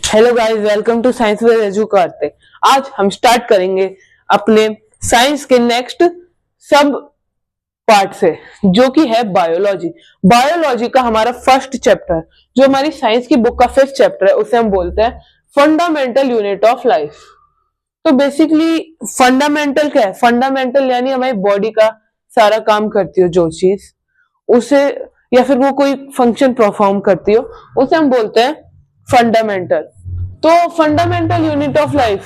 Hello guys, welcome to science with Edu Kartik. आज हम start करेंगे अपने साइंस के नेक्स्ट सब पार्ट से, जो कि है बायोलॉजी। बायोलॉजी का हमारा फर्स्ट चैप्टर, जो हमारी साइंस की बुक का फिफ्थ चैप्टर है, उसे हम बोलते हैं फंडामेंटल यूनिट ऑफ लाइफ। तो बेसिकली फंडामेंटल क्या है? फंडामेंटल यानी हमारी बॉडी का सारा काम करती हो जो चीज, उसे या फिर वो कोई फंक्शन परफॉर्म करती हो, उसे हम बोलते हैं फंडामेंटल। तो फंडामेंटल यूनिट ऑफ लाइफ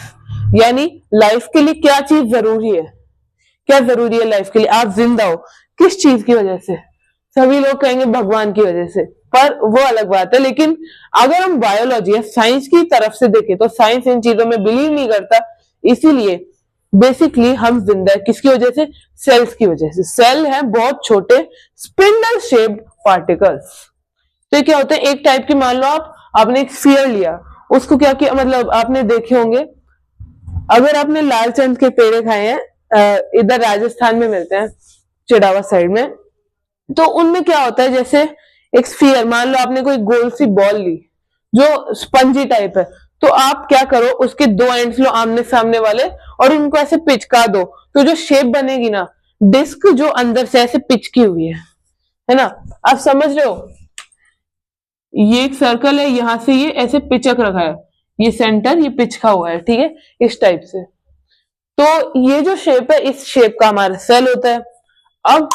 यानी लाइफ के लिए क्या चीज जरूरी है, क्या जरूरी है लाइफ के लिए, आप जिंदा हो किस चीज की वजह से? सभी लोग कहेंगे भगवान की वजह से, पर वो अलग बात है। लेकिन अगर हम बायोलॉजी या साइंस की तरफ से देखें तो साइंस इन चीजों में बिलीव नहीं करता, इसीलिए बेसिकली हम जिंदा है किसकी वजह से? सेल्स की वजह से। सेल है बहुत छोटे स्पिंडल शेप्ड पार्टिकल्स। तो ये क्या होते हैं? एक टाइप की, मान लो आपने एक स्फीयर लिया, उसको क्या किया, मतलब आपने देखे होंगे, अगर आपने लालचंद के पेड़े खाए हैं, इधर राजस्थान में मिलते हैं चिड़ावा साइड में, तो उनमें क्या होता है, जैसे एक स्फीयर, मान लो आपने कोई गोल सी बॉल ली जो स्पंजी टाइप है, तो आप क्या करो, उसके दो एंड्स लो आमने सामने वाले और उनको ऐसे पिचका दो, तो जो शेप बनेगी ना, डिस्क जो अंदर से ऐसे पिचकी हुई है ना, आप समझ रहे हो? ये एक सर्कल है, यहां से ये ऐसे पिचक रखा है, ये सेंटर ये पिचका हुआ है, ठीक है, इस टाइप से। तो ये जो शेप है, इस शेप का हमारा सेल होता है। अब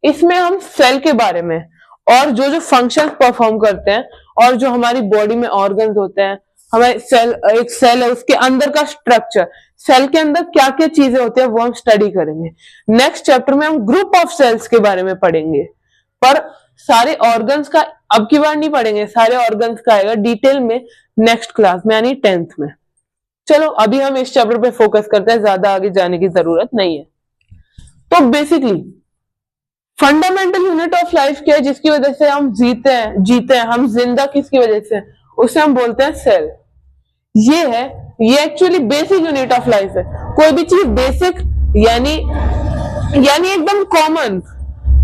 इसमें हम सेल के बारे में और जो जो फंक्शन परफॉर्म करते हैं और जो हमारी बॉडी में ऑर्गन्स होते हैं, हमारे सेल, एक सेल है उसके अंदर का स्ट्रक्चर, सेल के अंदर क्या क्या चीजें होती है, वो हम स्टडी करेंगे। नेक्स्ट चैप्टर में हम ग्रुप ऑफ सेल्स के बारे में पढ़ेंगे, पर सारे ऑर्गन्स का अब की बार नहीं पढ़ेंगे, सारे ऑर्गन्स का आएगा डिटेल में नेक्स्ट क्लास में, यानी 10th में। चलो अभी हम इस चैप्टर पे फोकस करते हैं, ज्यादा आगे जाने की जरूरत नहीं है। तो basically fundamental unit of life क्या है, जिसकी वजह से हम जीते हैं, हम जिंदा किसकी वजह से? उसे हम बोलते हैं सेल। ये है, ये actually basic unit of life है। कोई भी चीज बेसिक यानी एकदम कॉमन,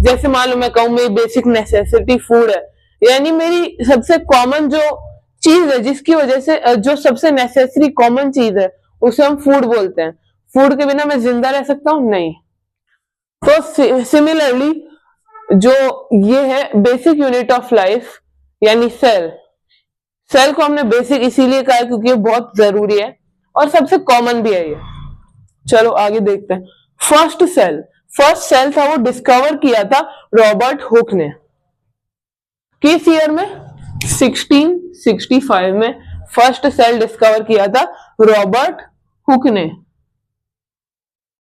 जैसे मान लो मैं कहूं मेरी बेसिक नेसेसिटी फूड है, यानी मेरी सबसे कॉमन जो चीज है, जिसकी वजह से जो सबसे नेसेसरी कॉमन चीज है, उसे हम फूड बोलते हैं। फूड के बिना मैं जिंदा रह सकता हूं? नहीं। तो सिमिलरली जो ये है बेसिक यूनिट ऑफ लाइफ यानी सेल, सेल को हमने बेसिक इसीलिए कहा है क्योंकि ये बहुत जरूरी है और सबसे कॉमन भी है ये। चलो आगे देखते हैं। फर्स्ट सेल था, वो डिस्कवर किया था रॉबर्ट हुक ने। किस ईयर में? 1665 में फर्स्ट सेल डिस्कवर किया था रॉबर्ट हुक ने।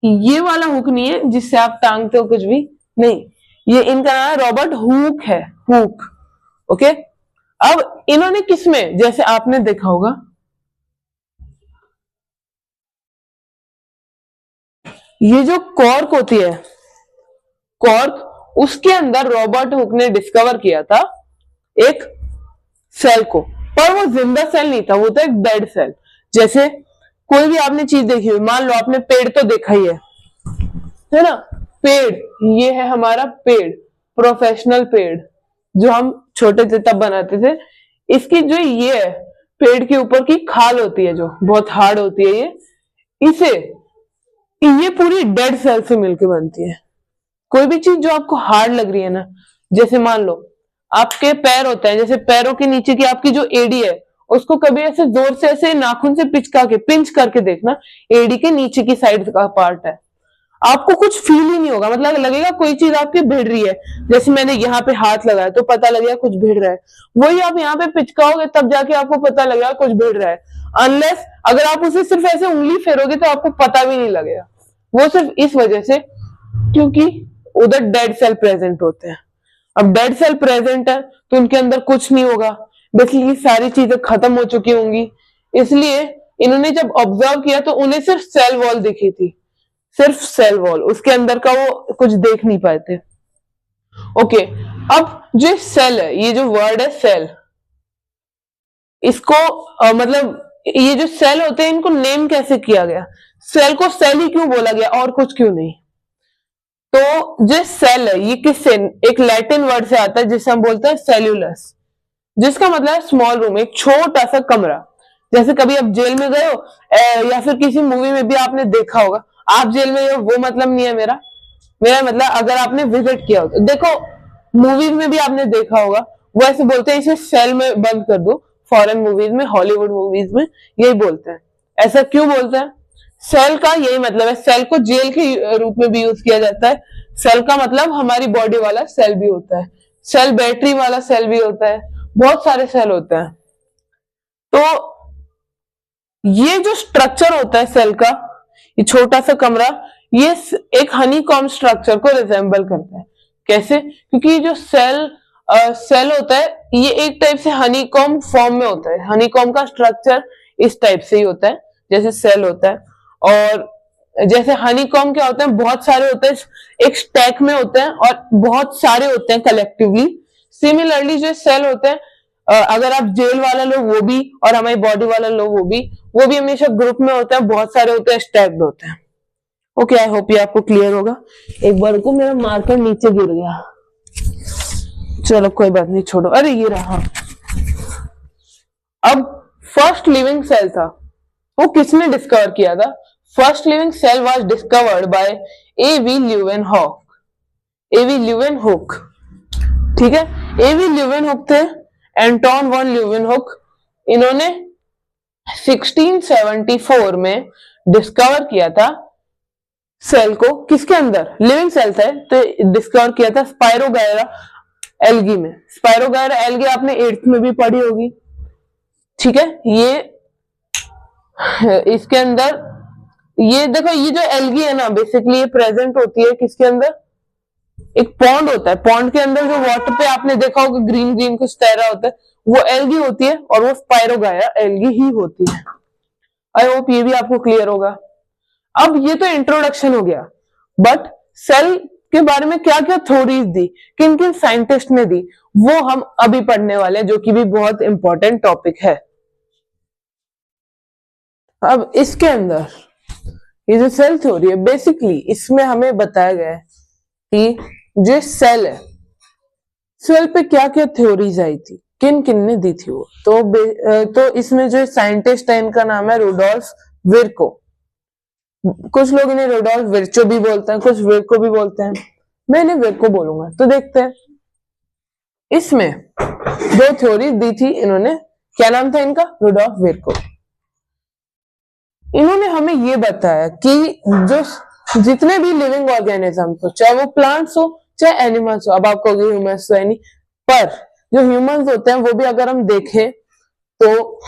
ये वाला हुक नहीं है जिससे आप टांगते हो कुछ भी, नहीं, ये इनका नाम रॉबर्ट हुक है, हुक। ओके, अब इन्होंने किसमें, जैसे आपने देखा होगा ये जो कॉर्क होती है, कॉर्क, उसके अंदर रॉबर्ट हुक ने डिस्कवर किया था एक सेल को, पर वो जिंदा सेल नहीं था, वो था एक डेड सेल। जैसे कोई भी आपने चीज देखी हुई, मान लो आपने पेड़ तो देखा ही है ना, पेड़, ये है हमारा पेड़, प्रोफेशनल पेड़ जो हम छोटे थे तब बनाते थे। इसकी जो ये है, पेड़ के ऊपर की खाल होती है जो बहुत हार्ड होती है, ये पूरी डेड सेल से मिलकर बनती है। कोई भी चीज जो आपको हार्ड लग रही है ना, जैसे मान लो आपके पैर होते हैं, जैसे पैरों के नीचे की आपकी जो एड़ी है, उसको कभी ऐसे जोर से ऐसे नाखून से पिंच करके देखना, एड़ी के नीचे की साइड का पार्ट है, आपको कुछ फील ही नहीं होगा, मतलब लगेगा कोई चीज आपकी भिड़ रही है। जैसे मैंने यहाँ पे हाथ लगाया तो पता लगेगा कुछ भिड़ रहा है, वही आप यहाँ पे पिचकाओगे तब जाके आपको पता लगेगा कुछ भिड़ रहा है। अनलेस अगर आप उसे सिर्फ ऐसे उंगली फेरोगे तो आपको पता भी नहीं लगेगा। वो सिर्फ इस वजह से क्योंकि उधर डेड सेल प्रेजेंट होते हैं। अब डेड सेल प्रेजेंट है तो उनके अंदर कुछ नहीं होगा, बेसिकली सारी चीजें खत्म हो चुकी होंगी, इसलिए इन्होंने जब ऑब्जर्व किया तो उन्हें सिर्फ सेल वॉल दिखी थी, सिर्फ सेल वॉल, उसके अंदर का वो कुछ देख नहीं पाए थे। ओके, अब जो सेल है, ये जो वर्ड है सेल, इसको मतलब ये जो सेल होते हैं इनको नेम कैसे किया गया? सेल को सेल ही क्यों बोला गया और कुछ क्यों नहीं? तो जो सेल है ये किससे, एक लैटिन वर्ड से आता है जिसे हम बोलते हैं सेल्यूलस, जिसका मतलब है स्मॉल रूम, एक छोटा सा कमरा। जैसे कभी आप जेल में गए हो, या फिर किसी मूवी में भी आपने देखा होगा, आप जेल में हो वो मतलब नहीं है मेरा, मेरा मतलब अगर आपने विजिट किया हो तो। देखो मूवीज में भी आपने देखा होगा, वो ऐसे बोलते हैं इसे सेल में बंद कर दो, फॉरेन मूवीज में, हॉलीवुड मूवीज में यही बोलते हैं। ऐसा क्यों बोलते हैं? सेल का यही मतलब है, सेल को जेल के रूप में भी यूज किया जाता है। सेल का मतलब हमारी बॉडी वाला सेल भी होता है, सेल बैटरी वाला सेल भी होता है, बहुत सारे सेल होते हैं। तो ये जो स्ट्रक्चर होता है सेल का, ये छोटा सा कमरा, ये एक हनीकॉम स्ट्रक्चर को रिजेंबल करता है। कैसे? क्योंकि जो सेल होता है ये एक टाइप से हनीकॉम फॉर्म में होता है। हनीकॉम का स्ट्रक्चर इस टाइप से ही होता है जैसे सेल होता है। और जैसे हनीकॉम क्या होता है, बहुत सारे होते हैं, एक स्टैक में होते हैं और बहुत सारे होते हैं कलेक्टिवली। सिमिलरली जो सेल होते हैं, अगर आप जेल वाला लो वो भी, और हमारी बॉडी वाला लो वो भी हमेशा ग्रुप में होते हैं, बहुत सारे होते हैं, स्टैक्ड होते हैं। ओके, आई होप ये आपको क्लियर होगा। एक बार को मेरा मार्कर नीचे गिर गया, चलो कोई बात नहीं, छोड़ो। अरे ये रहा। अब फर्स्ट लिविंग सेल था, वो किसने डिस्कवर किया था? First living cell was discovered by A V Leeuwenhoek. ठीक है, एवी ल्यूवेनहुक थे, एंटोन वन ल्यूवेनहुक। इन्होंने 1674 में डिस्कवर किया था सेल को। किसके अंदर? लिविंग सेल थे, तो डिस्कवर किया था स्पायरोगायरा एल्गी में। स्पायरोगायरा एल्गी आपने 8th में भी पढ़ी होगी। ठीक है, ये इसके अंदर ये देखो, ये जो एल्गी है ना, बेसिकली ये प्रेजेंट होती है किसके अंदर? एक पॉन्ड होता है, पॉन्ड के अंदर जो वाटर पे आपने देखा होगा ग्रीन ग्रीन कुछ तैरा होता है, वो एल्गी होती है, और वो स्पायरोगायरा एल्गी ही होती है। आई होप ये भी आपको क्लियर होगा। अब ये तो इंट्रोडक्शन हो गया, बट सेल के बारे में क्या क्या थ्योरीज दी, किन किन साइंटिस्ट ने दी, वो हम अभी पढ़ने वाले हैं, जो कि भी बहुत इंपॉर्टेंट टॉपिक है। अब इसके अंदर ये जो सेल थ्योरी है, बेसिकली इसमें हमें बताया गया है कि जो सेल है, सेल पे क्या क्या थ्योरीज आई थी, किन किन ने दी थी वो। तो इसमें जो साइंटिस्ट है इनका नाम है रुडोल्फ विर्को। कुछ लोग इन्हें रुडोल्फ विर्चो भी बोलते हैं, कुछ विर्को भी बोलते हैं, मैं इन्हें विर्को बोलूंगा। तो देखते हैं, इसमें दो थ्योरीज दी थी इन्होंने। क्या नाम था इनका? रुडोल्फ विर्को। इन्होंने हमें ये बताया कि जो जितने भी लिविंग ऑर्गेनिज्म हो, चाहे वो प्लांट्स हो चाहे एनिमल्स हो, अब आप कहोगे ह्यूमंस तो है नहीं, पर जो ह्यूमंस होते हैं वो भी अगर हम देखें तो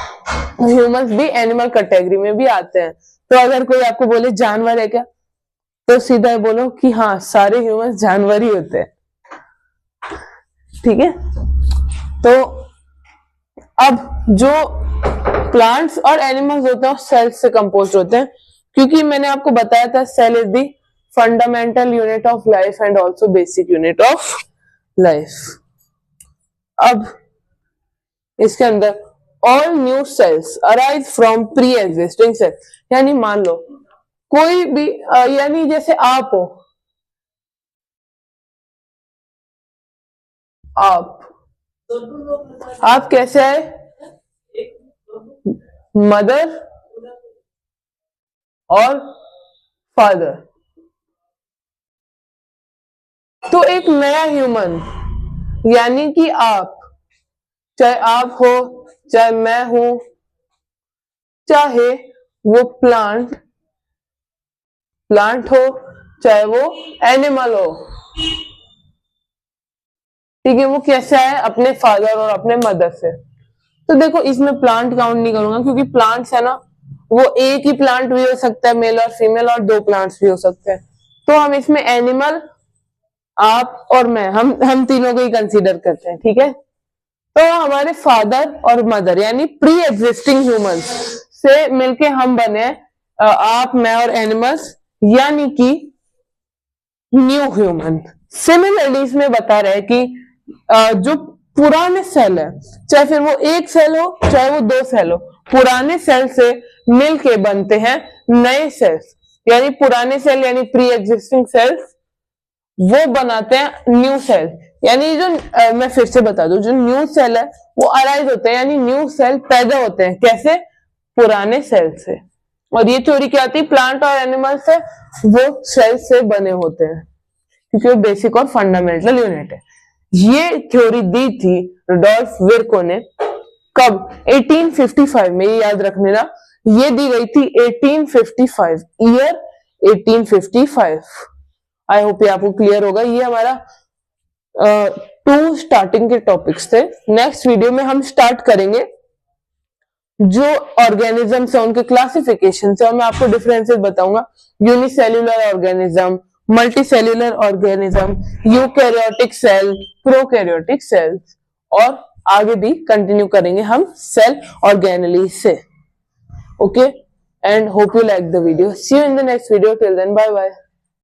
ह्यूमंस भी एनिमल कैटेगरी में भी आते हैं। तो अगर कोई आपको बोले जानवर है क्या, तो सीधा बोलो कि हाँ, सारे ह्यूमंस जानवर ही होते हैं। ठीक है, तो अब जो प्लांट्स और एनिमल्स होते हैं सेल्स से कंपोज होते हैं, क्योंकि मैंने आपको बताया था cell is the fundamental unit of life and also basic unit of life. अब इसके अंदर all new cells arise from pre existing cell, यानी मान लो कोई भी यानी जैसे आप हो, आप कैसे आए? मदर और फादर। तो एक नया ह्यूमन, यानी कि आप, चाहे आप हो चाहे मैं हूं, चाहे वो प्लांट हो चाहे वो एनिमल हो, ठीक है, वो कैसे आए? अपने फादर और अपने मदर से। तो देखो इसमें प्लांट काउंट नहीं करूंगा, क्योंकि प्लांट्स है ना, वो एक ही प्लांट भी हो सकता है मेल और फीमेल, और दो प्लांट्स भी हो सकते हैं। तो हम इसमें एनिमल, आप और मैं, हम तीनों को ही कंसीडर करते हैं। ठीक है, तो हमारे फादर और मदर यानी प्री एग्जिस्टिंग ह्यूमंस से मिलके हम बने, आप मैं और एनिमल्स, यानी कि न्यू ह्यूमन। सिमिलरली इसमें बता रहे हैं कि जो पुराने सेल है, चाहे फिर वो एक सेल हो चाहे वो दो सेल हो, पुराने सेल से मिलके बनते हैं नए सेल्स, यानी पुराने सेल यानी प्री एग्जिस्टिंग सेल्स वो बनाते हैं न्यू सेल। यानी जो मैं फिर से बता दूं, जो न्यू सेल है वो अराइज होते हैं, यानी न्यू सेल पैदा होते हैं। कैसे? पुराने सेल से। और ये थ्योरी क्या थी, प्लांट और एनिमल से वो सेल से बने होते हैं क्योंकि वो बेसिक और फंडामेंटल यूनिट है। ये थ्योरी दी थी रुडोल्फ विर्को ने कब, 1855 में, ये याद रखने ना, ये दी गई थी 1855, ईयर 1855। आई होप ये आपको क्लियर होगा। ये हमारा 2 स्टार्टिंग के टॉपिक्स थे। नेक्स्ट वीडियो में हम स्टार्ट करेंगे जो ऑर्गेनिजम्स है उनके क्लासिफिकेशन से, और मैं आपको डिफरेंसेस बताऊंगा, unicellular organism, multicellular organism, eukaryotic cell, prokaryotic cells, और आगे भी कंटिन्यू करेंगे हम सेल ऑर्गेनेली से। Okay, and hope you like the video. See you in the next video. Till then, bye bye.